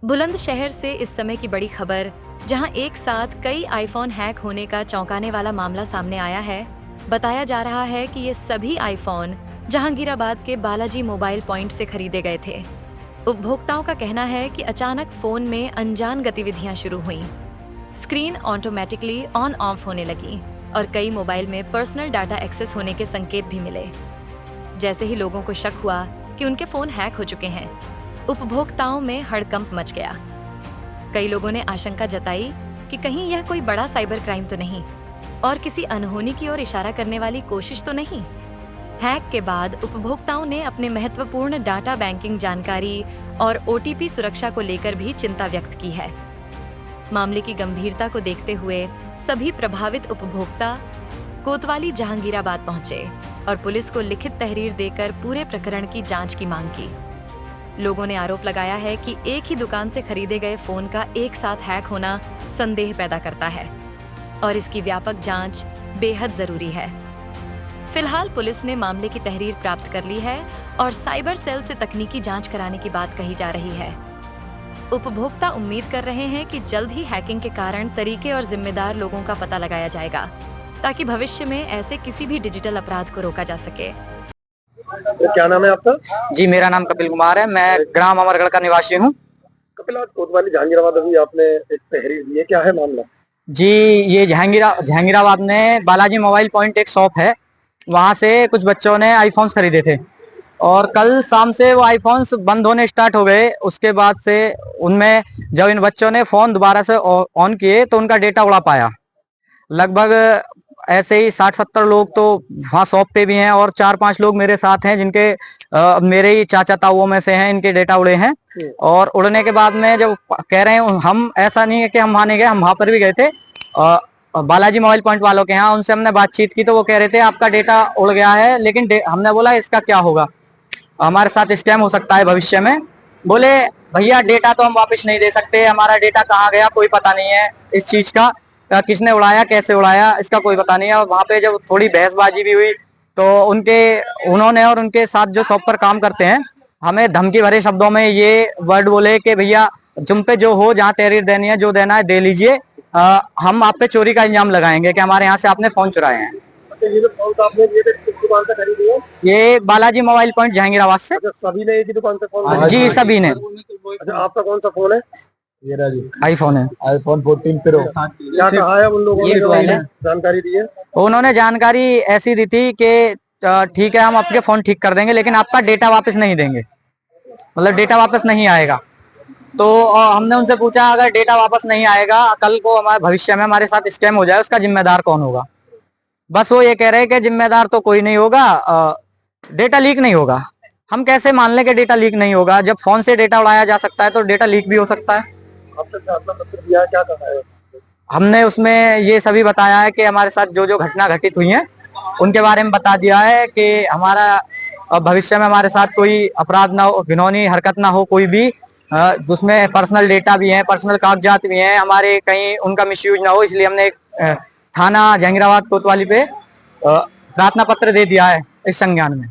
बुलंदशहर से इस समय की बड़ी खबर, जहां एक साथ कई आईफोन हैक होने का चौंकाने वाला मामला सामने आया है। बताया जा रहा है कि ये सभी आईफोन जहांगीराबाद के बालाजी मोबाइल पॉइंट से खरीदे गए थे। उपभोक्ताओं का कहना है कि अचानक फोन में अनजान गतिविधियां शुरू हुईं। स्क्रीन ऑटोमेटिकली ऑन ऑफ होने लगी और कई मोबाइल में पर्सनल डाटा एक्सेस होने के संकेत भी मिले। जैसे ही लोगों को शक हुआ कि उनके फोन हैक हो चुके हैं, उपभोक्ताओं में हड़कंप मच गया। कई लोगों ने आशंका जताई कि कहीं यह कोई बड़ा साइबर क्राइम तो नहीं और किसी अनहोनी की ओर इशारा करने वाली कोशिश तो नहीं। हैक के बाद उपभोक्ताओं ने अपने महत्वपूर्ण डाटा बैंकिंग जानकारी और ओटीपी सुरक्षा को लेकर भी चिंता व्यक्त की है। मामले की गंभीरता को देखते हुए सभी प्रभावित उपभोक्ता कोतवाली जहांगीराबाद पहुंचे और पुलिस को लिखित तहरीर देकर पूरे प्रकरण की जांच की मांग की। लोगों ने आरोप लगाया है कि एक ही दुकान से खरीदे गए फोन का एक साथ हैक होना संदेह पैदा करता है और इसकी व्यापक जांच बेहद जरूरी है। फिलहाल पुलिस ने मामले की तहरीर प्राप्त कर ली है और साइबर सेल से तकनीकी जांच कराने की बात कही जा रही है। उपभोक्ता उम्मीद कर रहे हैं कि जल्द ही हैकिंग के कारण तरीके और जिम्मेदार लोगों का पता लगाया जाएगा, ताकि भविष्य में ऐसे किसी भी डिजिटल अपराध को रोका जा सके। तो क्या नाम है आपका? जी, मेरा नाम कपिल कुमार है। मैं ग्राम अमरगढ़ का निवासी हूँ। कपिल, आज कोतवाली जहांगीराबाद अभी आपने एक तहरीर दी है, क्या है मामला? जी, ये जहांगीराबाद में बालाजी मोबाइल पॉइंट एक शॉप है। वहाँ से कुछ बच्चों ने आईफोन्स खरीदे थे और कल शाम से वो आईफोन्स बंद होने स्टार्ट हो गए। उसके बाद से उनमें जब इन बच्चों ने फोन दोबारा से ऑन किए तो उनका डेटा उड़ा पाया। लगभग ऐसे ही 60-70 लोग तो वहाँ शॉप पे भी हैं और 4-5 लोग मेरे साथ हैं जिनके मेरे ही चाचा ताऊओं में से हैं, इनके डेटा उड़े हैं। और उड़ने के बाद में जब कह रहे हैं, हम ऐसा नहीं है कि हम वहाँ नहीं गए, हम वहाँ पर भी गए थे बालाजी मोबाइल पॉइंट वालों के यहाँ। उनसे हमने बातचीत की तो वो कह रहे थे आपका डेटा उड़ गया है, लेकिन हमने बोला इसका क्या होगा, हमारे साथ स्कैम हो सकता है भविष्य में। बोले भैया डेटा तो हम वापस नहीं दे सकते, हमारा डेटा कहाँ गया कोई पता नहीं है, इस चीज का किसने उड़ाया कैसे उड़ाया इसका कोई पता नहीं है। और वहाँ पे जब थोड़ी बहसबाजी भी हुई तो उन्होंने और उनके साथ जो शॉप पर काम करते हैं हमें धमकी भरे शब्दों में ये वर्ड बोले कि भैया तुम पे जो हो, जहाँ तहरीर देनी है, जो देना है दे लीजिए, हम आप पे चोरी का इल्जाम लगाएंगे कि हमारे यहाँ से आपने फोन चुराए हैं। अच्छा, ये जो फोन आपने लिए थे किस दुकान से खरीदे हैं? ये बालाजी मोबाइल पॉइंट जहांगीराबाद से। अच्छा, सभी ने एक ही दुकान से फोन? जी, सभी ने। अच्छा, आपका कौन सा फोन है? ये रहा जी, आईफोन है, आईफोन 14 प्रो। क्या कहा है उन लोगों ने जो जानकारी दी है? उन्होंने जानकारी ऐसी दी थी कि ठीक है हम आपके फोन ठीक कर देंगे लेकिन आपका डेटा वापस नहीं देंगे, मतलब डेटा वापस नहीं आएगा। तो हमने उनसे पूछा अगर डेटा वापस नहीं आएगा, कल को हमारे भविष्य में हमारे साथ स्कैम हो जाए, उसका जिम्मेदार कौन होगा? बस वो ये कह रहे हैं कि जिम्मेदार तो कोई नहीं होगा, डेटा लीक नहीं होगा। हम कैसे मान लें कि डेटा लीक नहीं होगा? जब फोन से डेटा उड़ाया जा सकता है तो डेटा लीक भी हो सकता है। आपने प्रार्थना पत्र दिया है, क्या कहा है? हमने उसमें ये सभी बताया है कि हमारे साथ जो जो घटना घटित हुई है उनके बारे में बता दिया है कि हमारा भविष्य में हमारे साथ कोई अपराध ना हो, घिनौनी हरकत ना हो कोई भी, जिसमें पर्सनल डेटा भी है, पर्सनल कागजात भी हैं हमारे, कहीं उनका मिसयूज ना हो। इसलिए हमने एक थाना जहांगीराबाद कोतवाली पे प्रार्थना पत्र दे दिया है इस संज्ञान में।